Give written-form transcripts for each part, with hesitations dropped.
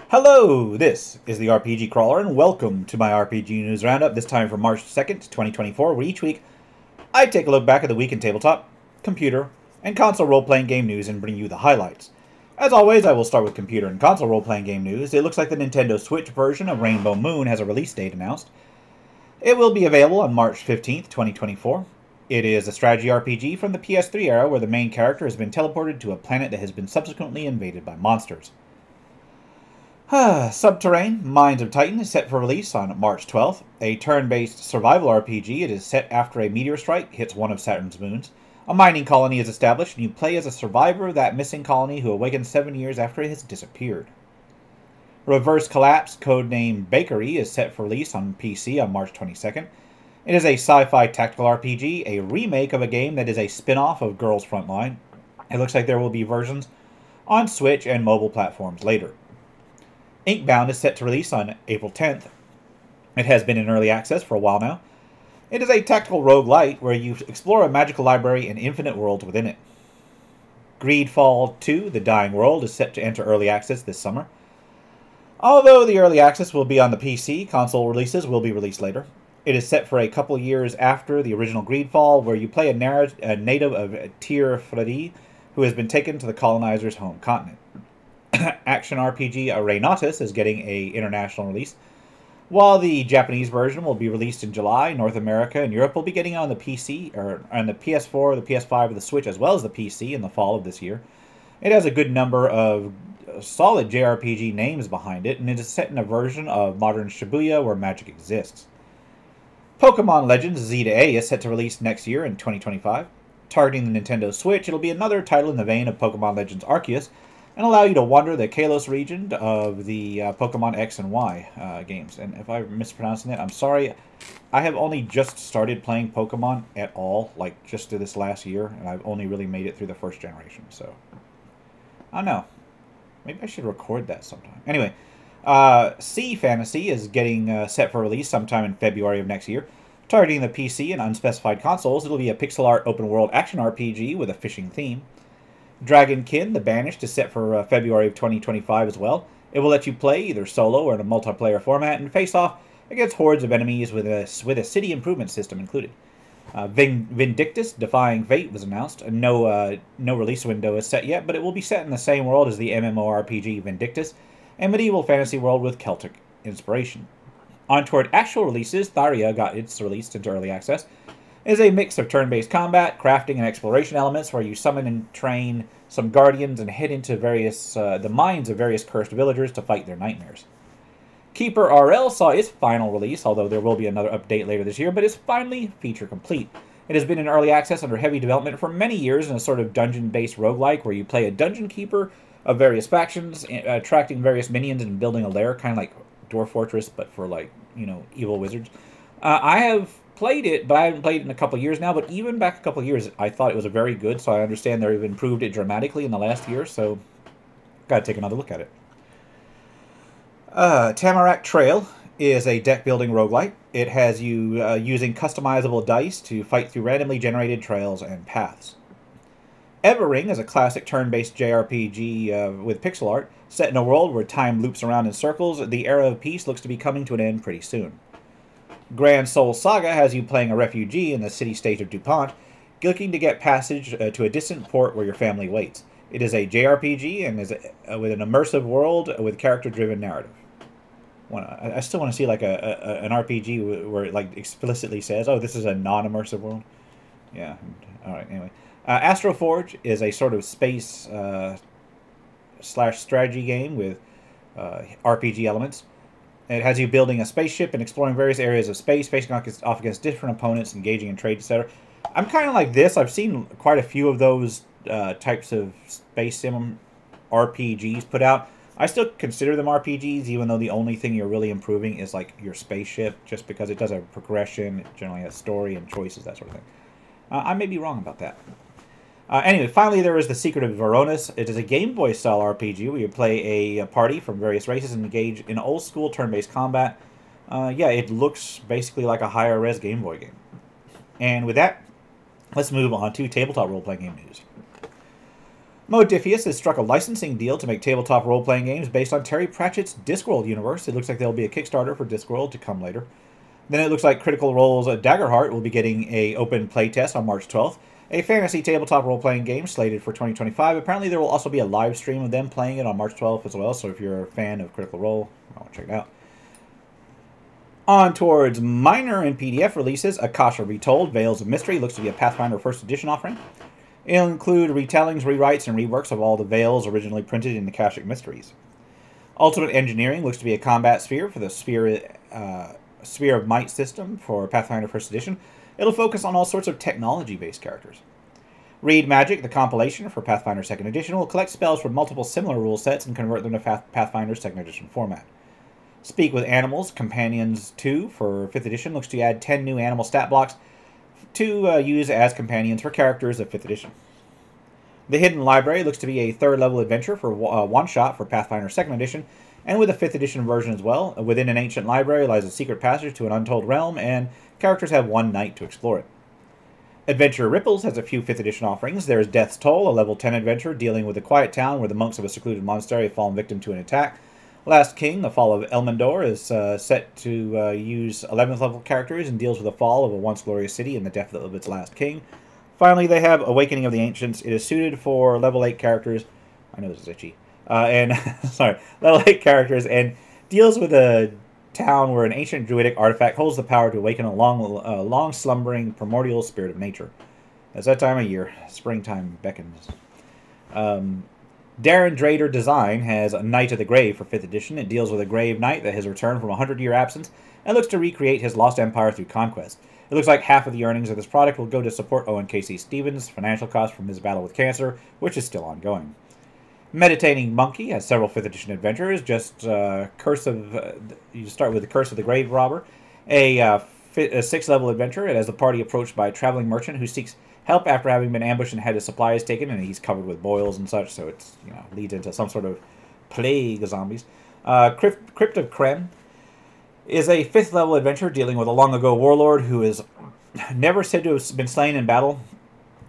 Hello, this is the RPG Crawler, and welcome to my RPG News Roundup, this time for March 2nd, 2024, where each week I take a look back at the week in tabletop, computer, and console role-playing game news and bring you the highlights. As always, I will start with computer and console role-playing game news. It looks like the Nintendo Switch version of Rainbow Moon has a release date announced. It will be available on March 15th, 2024. It is a strategy RPG from the PS3 era where the main character has been teleported to a planet that has been subsequently invaded by monsters. Subterrane, Mines of Titan is set for release on March 12th. A turn-based survival RPG, it is set after a meteor strike hits one of Saturn's moons. A mining colony is established, and you play as a survivor of that missing colony who awakens 7 years after it has disappeared. Reverse Collapse, codenamed Bakery, is set for release on PC on March 22nd. It is a sci-fi tactical RPG, a remake of a game that is a spin-off of Girls Frontline. It looks like there will be versions on Switch and mobile platforms later. Inkbound is set to release on April 10th. It has been in early access for a while now. It is a tactical roguelite where you explore a magical library and infinite worlds within it. Greedfall 2, The Dying World, is set to enter early access this summer. Although the early access will be on the PC, console releases will be released later. It is set for a couple years after the original Greedfall, where you play a native of Tir Fredi who has been taken to the colonizer's home continent. Action RPG Reynatus is getting an international release. While the Japanese version will be released in July, North America and Europe will be getting on the PC, or on the PS4, the PS5, or the Switch, as well as the PC in the fall of this year. It has a good number of solid JRPG names behind it, and it is set in a version of modern Shibuya where magic exists. Pokemon Legends Z to A is set to release next year in 2025. Targeting the Nintendo Switch, it'll be another title in the vein of Pokemon Legends Arceus, and allow you to wander the Kalos region of the Pokemon X and Y games. And if I'm mispronouncing it, I'm sorry. I have only just started playing Pokemon at all, like just this last year, and I've only really made it through the first generation, so I don't know. Maybe I should record that sometime. Anyway, Sea Fantasy is getting set for release sometime in February of next year. Targeting the PC and unspecified consoles, it'll be a pixel art open world action RPG with a fishing theme. Dragonkin, The Banished, is set for February of 2025 as well. It will let you play either solo or in a multiplayer format and face off against hordes of enemies with a city improvement system included. Vindictus, Defying Fate, was announced. No release window is set yet, but it will be set in the same world as the MMORPG Vindictus, a medieval fantasy world with Celtic inspiration. On toward actual releases, Tharia got its released into early access. It is a mix of turn-based combat, crafting, and exploration elements where you summon and train some guardians and head into the minds of various cursed villagers to fight their nightmares. Keeper RL saw its final release, although there will be another update later this year, but is finally feature complete. It has been in early access under heavy development for many years in a sort of dungeon-based roguelike where you play a dungeon keeper of various factions, attracting various minions and building a lair, kind of like Dwarf Fortress, but for, like, evil wizards. I have played it, but I haven't played it in a couple years now, but even back a couple years, I thought it was very good, so I understand they've improved it dramatically in the last year, so gotta take another look at it. Tamarack Trail is a deck-building roguelite. It has you using customizable dice to fight through randomly generated trails and paths. Evering is a classic turn-based JRPG with pixel art, set in a world where time loops around in circles. The era of peace looks to be coming to an end pretty soon. Grand Soul Saga has you playing a refugee in the city-state of DuPont, looking to get passage to a distant port where your family waits. It is a JRPG and is with an immersive world with character-driven narrative. I still want to see like an RPG where it like explicitly says, "Oh, this is a non-immersive world." Yeah. All right. Anyway, Astroforge is a sort of space slash strategy game with RPG elements. It has you building a spaceship and exploring various areas of space, facing off against different opponents, engaging in trade, etc. I'm kind of like this. I've seen quite a few of those types of space sim RPGs put out. I still consider them RPGs, even though the only thing you're really improving is like your spaceship, just because it does a progression, it generally has story and choices, that sort of thing. I may be wrong about that. Anyway, finally there is The Secret of Varonis. It is a Game Boy style RPG where you play a party from various races and engage in old school turn-based combat. Yeah, it looks basically like a higher res Game Boy game. And with that, let's move on to tabletop role-playing game news. Modifius has struck a licensing deal to make tabletop role-playing games based on Terry Pratchett's Discworld universe. It looks like there'll be a Kickstarter for Discworld to come later. Then it looks like Critical Role's Daggerheart will be getting a open playtest on March 12th. A fantasy tabletop role-playing game slated for 2025. Apparently there will also be a live stream of them playing it on March 12th as well, so if you're a fan of Critical Role, I want to check it out. On towards minor and PDF releases, Akasha Retold, Veils of Mystery looks to be a Pathfinder 1st Edition offering. It'll include retellings, rewrites, and reworks of all the Veils originally printed in Akashic Mysteries. Ultimate Engineering looks to be a combat sphere for the Sphere of Might system for Pathfinder 1st Edition. It'll focus on all sorts of technology-based characters. Read Magic, the compilation for Pathfinder 2nd Edition, will collect spells from multiple similar rule sets and convert them to Pathfinder 2nd Edition format. Speak with Animals, Companions 2 for 5th Edition looks to add 10 new animal stat blocks to use as companions for characters of 5th Edition. The Hidden Library looks to be a 3rd level adventure for one-shot for Pathfinder 2nd Edition, and with a 5th Edition version as well. Within an ancient library lies a secret passage to an untold realm, and characters have one night to explore it. Adventure Ripples has a few 5th Edition offerings. There is Death's Toll, a level 10 adventure dealing with a quiet town where the monks of a secluded monastery have fallen victim to an attack. Last King, The Fall of Elmendor, is set to use 11th level characters and deals with the fall of a once glorious city and the death of its last king. Finally, they have Awakening of the Ancients. It is suited for level 8 characters. I know this is itchy. Level 8 characters, and deals with a town where an ancient druidic artifact holds the power to awaken a long slumbering primordial spirit of nature. It's that time of year. Springtime beckons. Darren Drader Design has a Knight of the Grave for 5th Edition. It deals with a grave knight that has returned from a 100-year absence and looks to recreate his lost empire through conquest. It looks like half of the earnings of this product will go to support Owen Casey Stevens' financial costs from his battle with cancer, which is still ongoing. Meditating Monkey has several 5th Edition adventures. You start with the Curse of the Grave Robber, a 6th level adventure. It has the party approached by a traveling merchant who seeks help after having been ambushed and had his supplies taken, and he's covered with boils and such, so it's leads into some sort of plague of zombies. Crypt of Krem is a 5th level adventure dealing with a long ago warlord who is never said to have been slain in battle,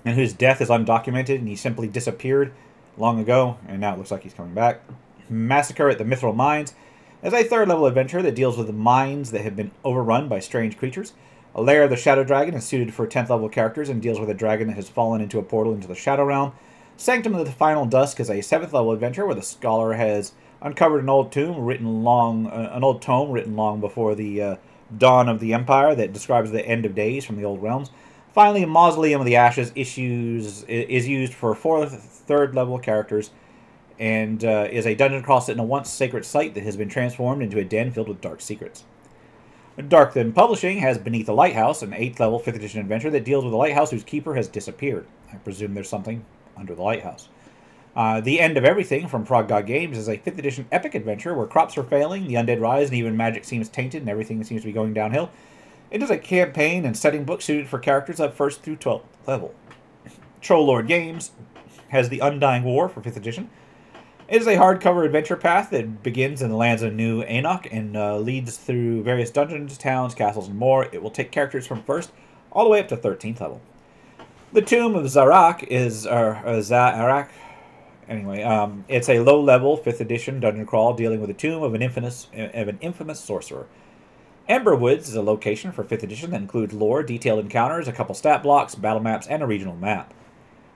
and whose death is undocumented, and he simply disappeared long ago, and now it looks like he's coming back. Massacre at the Mithril Mines is a 3rd level adventure that deals with the mines that have been overrun by strange creatures. A Lair of the Shadow Dragon is suited for 10th level characters and deals with a dragon that has fallen into a portal into the Shadow Realm. Sanctum of the Final Dusk is a 7th level adventure where the scholar has uncovered an old tome written long before the dawn of the Empire that describes the end of days from the old realms. Finally, Mausoleum of the Ashes is used for 3rd level characters and is a dungeon crawl set in a once sacred site that has been transformed into a den filled with dark secrets. Dark Then Publishing has Beneath the Lighthouse, an 8th level 5th Edition adventure that deals with a lighthouse whose keeper has disappeared. I presume there's something under the lighthouse. The End of Everything from Prog God Games is a 5th Edition epic adventure where crops are failing, the undead rise, and even magic seems tainted, and everything seems to be going downhill. It is a campaign and setting book suited for characters of 1st through 12th level. Troll Lord Games has The Undying War for 5th Edition. It is a hardcover adventure path that begins in the lands of New Enoch and leads through various dungeons, towns, castles, and more. It will take characters from 1st all the way up to 13th level. The Tomb of Zarak is... Zarak... Anyway, it's a low-level 5th Edition dungeon crawl dealing with the tomb of an infamous sorcerer. Emberwoods is a location for 5th Edition that includes lore, detailed encounters, a couple stat blocks, battle maps, and a regional map.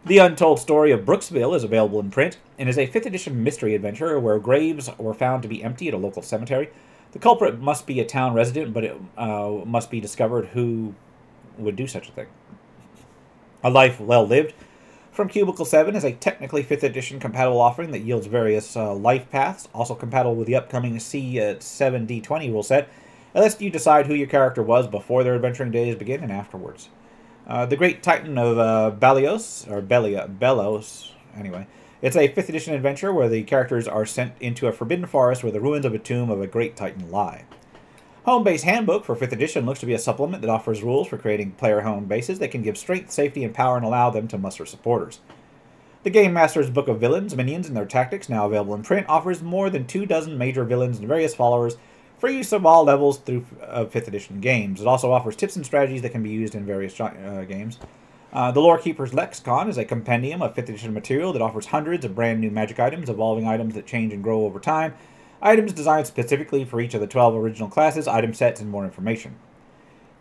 The Untold Story of Brooksville is available in print and is a 5th Edition mystery adventure where graves were found to be empty at a local cemetery. The culprit must be a town resident, but it must be discovered who would do such a thing. A Life Well Lived from Cubicle 7 is a technically 5th Edition compatible offering that yields various life paths, also compatible with the upcoming C7D20 rule set, and lets you decide who your character was before their adventuring days begin and afterwards. The Great Titan of Belos. Anyway, it's a 5th Edition adventure where the characters are sent into a forbidden forest where the ruins of a tomb of a Great Titan lie. Home Base Handbook for 5th Edition looks to be a supplement that offers rules for creating player home bases that can give strength, safety, and power and allow them to muster supporters. The Game Master's Book of Villains, Minions, and Their Tactics, now available in print, offers more than 24 major villains and various followers for use of all levels through 5th Edition games. It also offers tips and strategies that can be used in various games. The Lore Keeper's Lexicon is a compendium of 5th edition material that offers hundreds of brand new magic items, evolving items that change and grow over time, items designed specifically for each of the 12 original classes, item sets, and more information.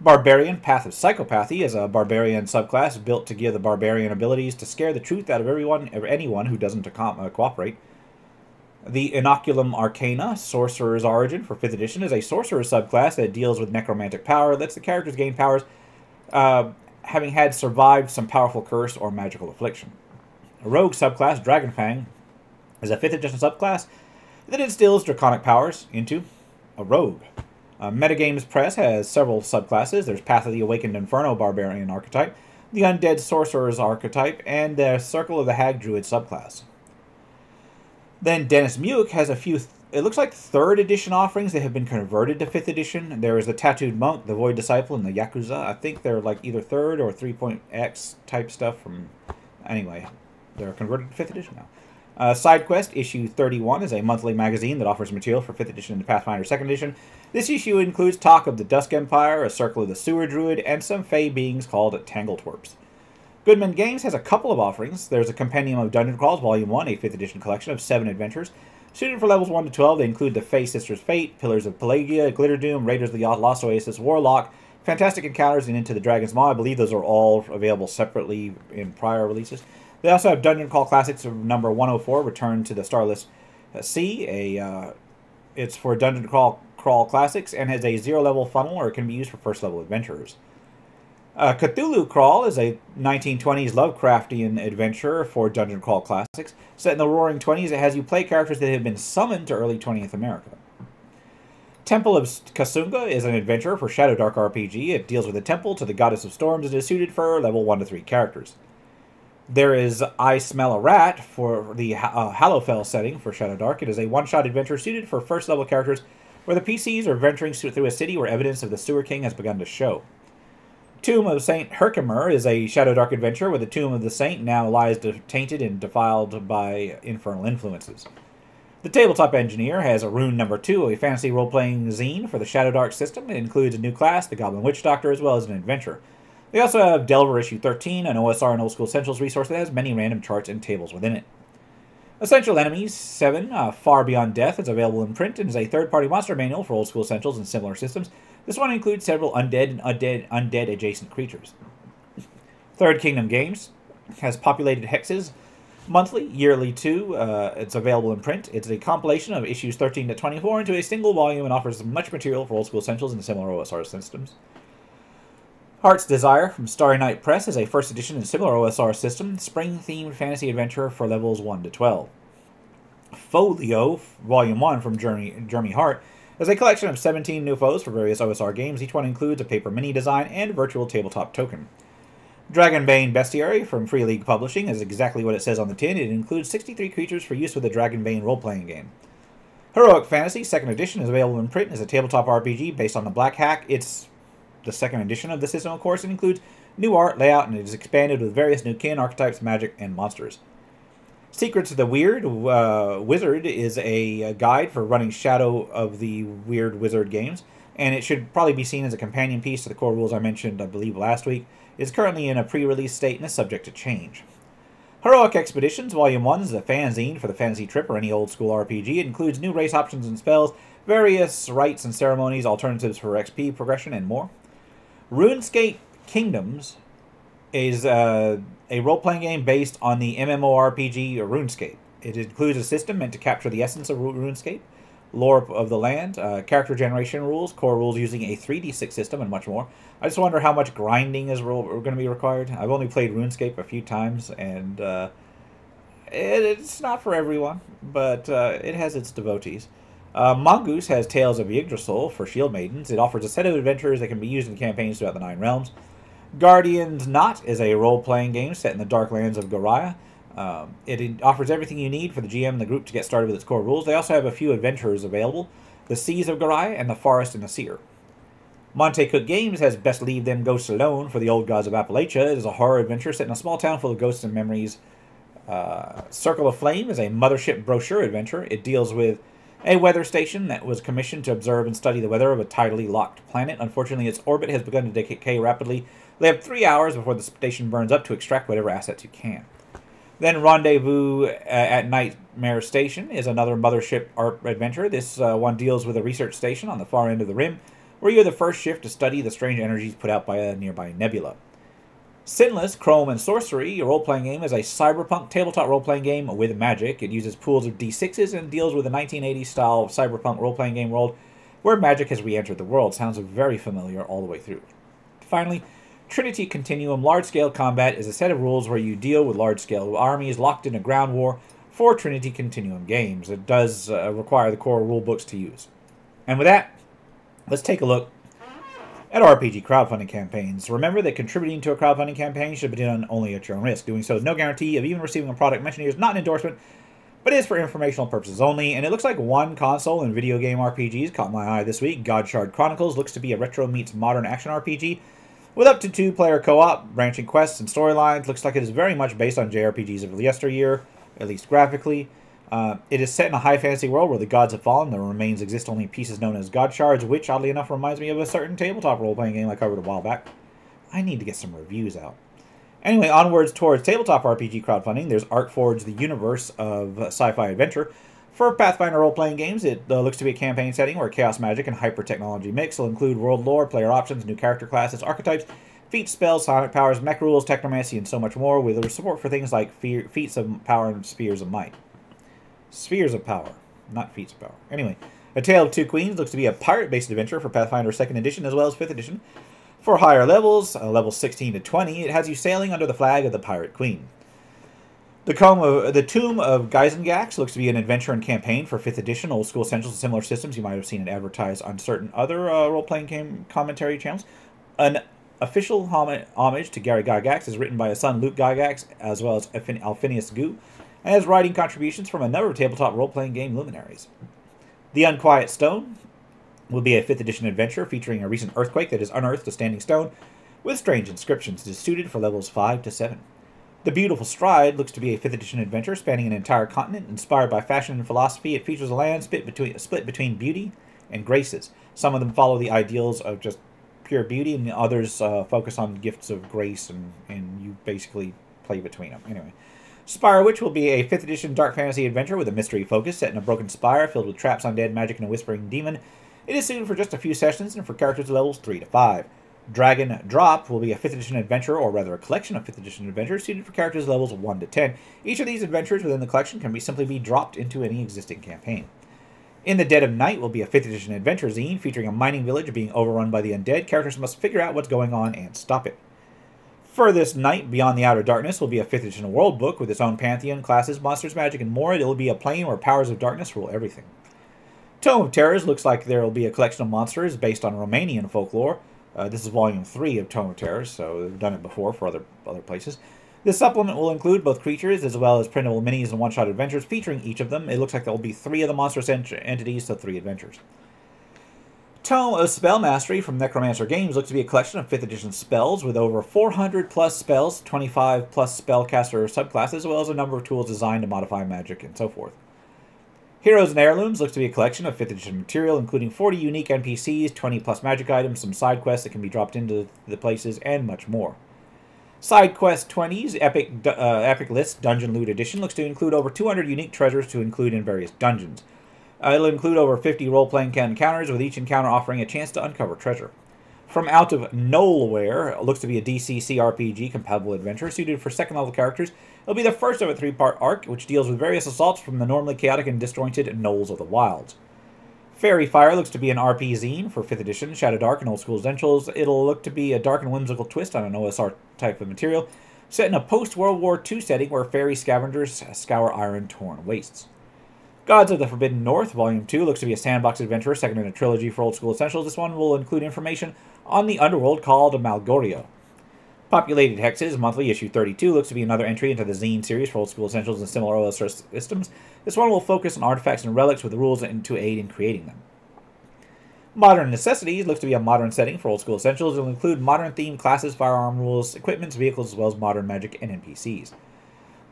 Barbarian Path of Psychopathy is a barbarian subclass built to give the barbarian abilities to scare the truth out of anyone who doesn't cooperate. The Inoculum Arcana, Sorcerer's Origin for 5th edition, is a sorcerer subclass that deals with necromantic power, lets the characters gain powers having had survived some powerful curse or magical affliction. A rogue subclass, Dragonfang, is a 5th edition subclass that instills draconic powers into a rogue. Metagames Press has several subclasses. There's Path of the Awakened Inferno Barbarian archetype, the Undead Sorcerer's archetype, and the Circle of the Hag Druid subclass. Then Dennis Muick has a few, it looks like 3rd edition offerings that have been converted to 5th edition. There is the Tattooed Monk, the Void Disciple, and the Yakuza. I think they're like either 3rd or 3.x type stuff from, anyway, they're converted to 5th edition now. SideQuest issue 31 is a monthly magazine that offers material for 5th edition and Pathfinder 2nd edition. This issue includes talk of the Dusk Empire, a Circle of the Sewer Druid, and some fey beings called Tangletwerps. Goodman Games has a couple of offerings. There's a Compendium of Dungeon Crawls, Volume 1, a 5th edition collection of 7 adventures. Suited for levels 1 to 12, they include the Fey Sisters' Fate, Pillars of Pelagia, Glitterdoom, Raiders of the Lost Oasis, Warlock, Fantastic Encounters, and Into the Dragon's Maw. I believe those are all available separately in prior releases. They also have Dungeon Crawl Classics of number 104, Return to the Starless Sea. It's for Dungeon Crawl Classics and has a 0-level funnel, or it can be used for first-level adventurers. Cthulhu Crawl is a 1920s Lovecraftian adventure for Dungeon Crawl Classics. Set in the Roaring 20s, it has you play characters that have been summoned to early 20th America. Temple of Kasunga is an adventure for Shadowdark RPG. It deals with a temple to the Goddess of Storms and is suited for level 1 to 3 characters. There is I Smell a Rat for the Hallowfell setting for Shadowdark. It is a one-shot adventure suited for first-level characters where the PCs are venturing through a city where evidence of the Sewer King has begun to show. Tomb of Saint Herkimer is a Shadowdark adventure where the Tomb of the Saint now lies tainted and defiled by infernal influences. The Tabletop Engineer has a Rune number 2, a fantasy role-playing zine for the Shadowdark system. It includes a new class, the Goblin Witch Doctor, as well as an adventure. They also have Delver issue 13, an OSR and Old School Essentials resource that has many random charts and tables within it. Essential Enemies 7, Far Beyond Death, is available in print and is a third-party monster manual for Old School Essentials and similar systems. This one includes several undead and undead adjacent creatures. Third Kingdom Games has Populated Hexes monthly, yearly too. It's available in print. It's a compilation of issues 13 to 24 into a single volume and offers much material for Old School Essentials and similar OSR systems. Heart's Desire from Starry Night Press is a first edition and similar OSR system, spring-themed fantasy adventure for levels 1 to 12. Folio, Volume 1 from Jeremy Hart, is a collection of 17 new foes for various OSR games. Each one includes a paper mini design and virtual tabletop token. Dragonbane Bestiary from Free League Publishing is exactly what it says on the tin. It includes 63 creatures for use with the Dragonbane role-playing game. Heroic Fantasy 2nd edition is available in print as a tabletop RPG based on the Black Hack. It's the 2nd edition of the system, of course. It includes new art, layout, and it is expanded with various new kin, archetypes, magic, and monsters. Secrets of the Weird Wizard is a guide for running Shadow of the Weird Wizard games, and it should probably be seen as a companion piece to the core rules I mentioned, I believe, last week. It's currently in a pre-release state and is subject to change. Heroic Expeditions Volume 1 is a fanzine for the fantasy trip or any old-school RPG. It includes new race options and spells, various rites and ceremonies, alternatives for XP progression, and more. RuneScape Kingdoms is a role-playing game based on the MMORPG RuneScape. It includes a system meant to capture the essence of RuneScape, lore of the land, character generation rules, core rules using a 3d6 system, and much more. I just wonder how much grinding is going to be required. I've only played RuneScape a few times, and it's not for everyone, but it has its devotees. Mongoose has Tales of Yggdrasil for Shield Maidens. It offers a set of adventures that can be used in campaigns throughout the 9 realms. Guardians Not is a role-playing game set in the dark lands of Goriah. It offers everything you need for the GM and the group to get started with its core rules. They also have a few adventures available, the Seas of Goriah and the Forest and the Seer. Monte Cook Games has Best Leave Them Ghosts Alone for the Old Gods of Appalachia. It is a horror adventure set in a small town full of ghosts and memories. Circle of Flame is a mothership brochure adventure. It deals with a weather station that was commissioned to observe and study the weather of a tidally locked planet. Unfortunately, its orbit has begun to decay rapidly They have 3 hours before the station burns up to extract whatever assets you can. Then Rendezvous at Nightmare Station is another mothership adventure. This one deals with a research station on the far end of the rim, where you're the first shift to study the strange energies put out by a nearby nebula. Sinless Chrome and Sorcery, a role-playing game, is a cyberpunk tabletop role-playing game with magic. It uses pools of D6s and deals with a 1980s-style cyberpunk role-playing game world where magic has re-entered the world. Sounds very familiar all the way through. Finally, Trinity Continuum Large-Scale Combat is a set of rules where you deal with large-scale armies locked in a ground war for Trinity Continuum games. It does require the core rulebooks to use. And with that, let's take a look at RPG crowdfunding campaigns. Remember that contributing to a crowdfunding campaign should be done only at your own risk. Doing so is no guarantee of even receiving a product mentioned here is not an endorsement, but is for informational purposes only. And it looks like one console and video game RPGs caught my eye this week. Godshard Chronicles looks to be a retro meets modern action RPG with up to 2-player co-op, branching quests and storylines. Looks like it is very much based on JRPGs of yesteryear, at least graphically. It is set in a high fantasy world where the gods have fallen. The remains exist only in pieces known as God Shards, which, oddly enough, reminds me of a certain tabletop role-playing game I covered a while back. I need to get some reviews out. Anyway, onwards towards tabletop RPG crowdfunding, there's Arcforge, the universe of sci-fi adventure. For Pathfinder role-playing games, it looks to be a campaign setting where chaos magic and hyper-technology mix. Will include world lore, player options, new character classes, archetypes, feats, spells, sonic powers, mech rules, technomancy, and so much more, with support for things like feats of power and spheres of might. Spheres of power, not feats of power. Anyway, A Tale of Two Queens looks to be a pirate-based adventure for Pathfinder 2nd Edition as well as 5th Edition. For higher levels, levels 16 to 20, it has you sailing under the flag of the Pirate Queen. The Tomb of Geisengax looks to be an adventure and campaign for 5th Edition, old school essentials and similar systems. You might have seen it advertised on certain other role-playing game commentary channels. An official homage to Gary Gygax is written by his son Luke Gygax, as well as Alphinius Gu, and has writing contributions from a number of tabletop role-playing game luminaries. The Unquiet Stone will be a 5th Edition adventure featuring a recent earthquake that has unearthed a standing stone with strange inscriptions. It is suited for levels 5 to 7. The Beautiful Stride looks to be a 5th Edition adventure spanning an entire continent. Inspired by fashion and philosophy, it features a land split between beauty and graces. Some of them follow the ideals of just pure beauty, and others focus on gifts of grace, and you basically play between them. Anyway, Spire Witch will be a 5th Edition dark fantasy adventure with a mystery focus set in a broken spire filled with traps, undead magic, and a whispering demon. It is suited for just a few sessions and for characters levels 3 to 5. Dragon Drop will be a 5th Edition adventure, or rather a collection of 5th Edition adventures, suited for characters levels 1 to 10. Each of these adventures within the collection can simply be dropped into any existing campaign. In the Dead of Night will be a 5th Edition adventure zine featuring a mining village being overrun by the undead. Characters must figure out what's going on and stop it. Furthest Night Beyond the Outer Darkness will be a 5th Edition world book with its own pantheon, classes, monsters, magic, and more. It will be a plane where powers of darkness rule everything. Tome of Terrors looks like there will be a collection of monsters based on Romanian folklore. This is Volume 3 of Tome of Terrors, so they've done it before for other places. This supplement will include both creatures as well as printable minis and one-shot adventures featuring each of them. It looks like there will be 3 of the monstrous entities, so 3 adventures. Tome of Spell Mastery from Necromancer Games looks to be a collection of 5th Edition spells with over 400 plus spells, 25 plus spellcaster subclasses, as well as a number of tools designed to modify magic and so forth. Heroes and Heirlooms looks to be a collection of 5th Edition material, including 40 unique NPCs, 20 plus magic items, some side quests that can be dropped into the places, and much more. Side Quest 20's Epic List Dungeon Loot Edition looks to include over 200 unique treasures to include in various dungeons. It'll include over 50 role-playing encounters, with each encounter offering a chance to uncover treasure. From Out of Nowhere, it looks to be a DCC RPG compatible adventure suited for second-level characters. It'll be the first of a 3-part arc, which deals with various assaults from the normally chaotic and disjointed Knolls of the Wilds. Fairy Fire looks to be an RP zine for 5th Edition, Shadow Dark, and Old School Essentials. It'll look to be a dark and whimsical twist on an OSR type of material, set in a post-World War II setting where fairy scavengers scour iron-torn wastes. Gods of the Forbidden North, Volume 2, looks to be a sandbox adventure, second in a trilogy for Old School Essentials. This one will include information on the underworld called Malgorio. Populated Hexes, monthly, issue 32, looks to be another entry into the zine series for Old School Essentials and similar OSR systems. This one will focus on artifacts and relics with rules to aid in creating them. Modern Necessities looks to be a modern setting for Old School Essentials. It will include modern-themed classes, firearm rules, equipments, vehicles, as well as modern magic and NPCs.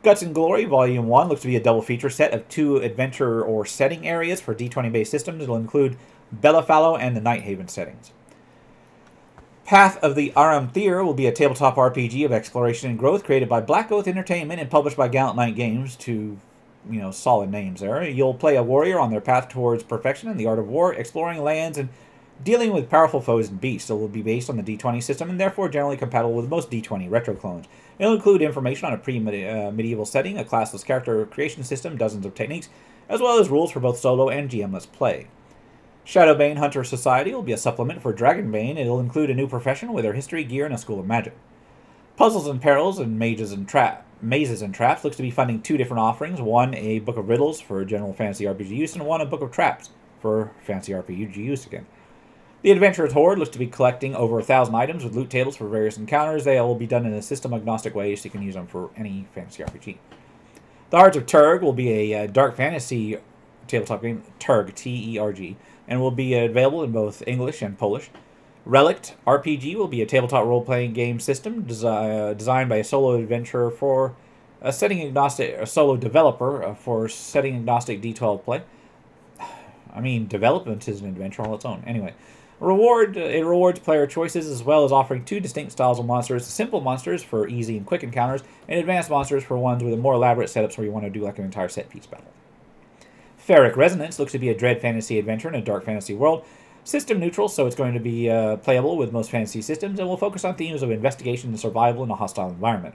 Guts and Glory, Volume 1, looks to be a double feature set of 2 adventure or setting areas for D20-based systems. It will include Bellafallow and the Nighthaven settings. Path of the Aramthir will be a tabletop RPG of exploration and growth created by Black Oath Entertainment and published by Gallant Knight Games. Two, solid names there. You'll play a warrior on their path towards perfection in the art of war, exploring lands and dealing with powerful foes and beasts. It will be based on the D20 system and therefore generally compatible with most D20 retro clones. It'll include information on a pre-medieval setting, a classless character creation system, dozens of techniques, as well as rules for both solo and GM-less play. Shadowbane Hunter Society will be a supplement for Dragonbane. It'll include a new profession with their history, gear, and a school of magic. Puzzles and Perils and Mazes and Traps looks to be funding 2 different offerings. One, a Book of Riddles for general fantasy RPG use, and one, a Book of Traps for fantasy RPG use again. The Adventurer's Horde looks to be collecting over 1,000 items with loot tables for various encounters. They will be done in a system-agnostic way, so you can use them for any fantasy RPG. The Hearts of Turg will be a dark fantasy tabletop game, Turg, T-E-R-G, and will be available in both English and Polish. Relict RPG will be a tabletop role-playing game system designed by a solo adventurer for a solo developer for setting-agnostic D12 play. I mean, development is an adventure all its own. Anyway, it rewards player choices as well as offering 2 distinct styles of monsters: simple monsters for easy and quick encounters, and advanced monsters for ones with more elaborate setups where you want to do like an entire set-piece battle. Ferric Resonance looks to be a dread fantasy adventure in a dark fantasy world. System neutral, so it's going to be playable with most fantasy systems, and will focus on themes of investigation and survival in a hostile environment.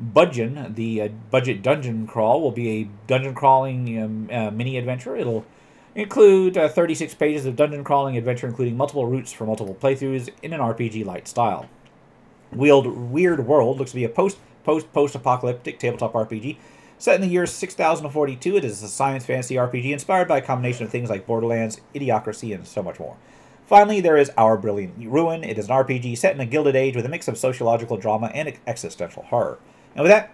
Budgeon, the budget dungeon crawl, will be a dungeon crawling mini-adventure. It'll include 36 pages of dungeon crawling adventure, including multiple routes for multiple playthroughs in an RPG-like style. Weird World looks to be a post-apocalyptic tabletop RPG set in the year 6042. It is a science fantasy RPG inspired by a combination of things like Borderlands, Idiocracy, and so much more. Finally, there is Our Brilliant Ruin. It is an RPG set in a Gilded Age with a mix of sociological drama and existential horror. And with that,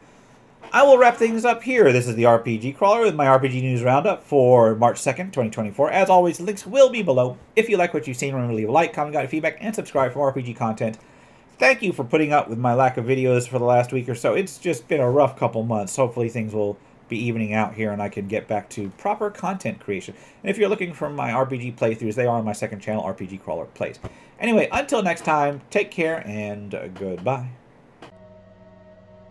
I will wrap things up here. This is the RPG Crawler with my RPG News Roundup for March 2nd, 2024. As always, links will be below. If you like what you've seen, remember to leave a like, comment, feedback, and subscribe for more RPG content. Thank you for putting up with my lack of videos for the last week or so. It's just been a rough couple months. Hopefully things will be evening out here and I can get back to proper content creation. And if you're looking for my RPG playthroughs, they are on my second channel, RPG Crawler Plays. Anyway, until next time, take care and goodbye.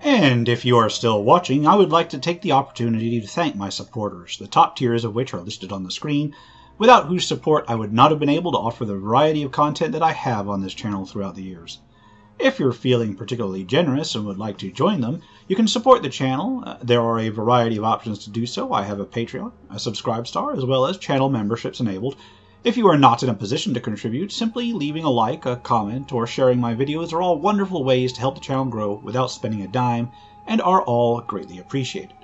And if you are still watching, I would like to take the opportunity to thank my supporters, the top tiers of which are listed on the screen, without whose support I would not have been able to offer the variety of content that I have on this channel throughout the years. If you're feeling particularly generous and would like to join them, you can support the channel. There are a variety of options to do so. I have a Patreon, a Subscribestar, as well as channel memberships enabled. If you are not in a position to contribute, simply leaving a like, a comment, or sharing my videos are all wonderful ways to help the channel grow without spending a dime, and are all greatly appreciated.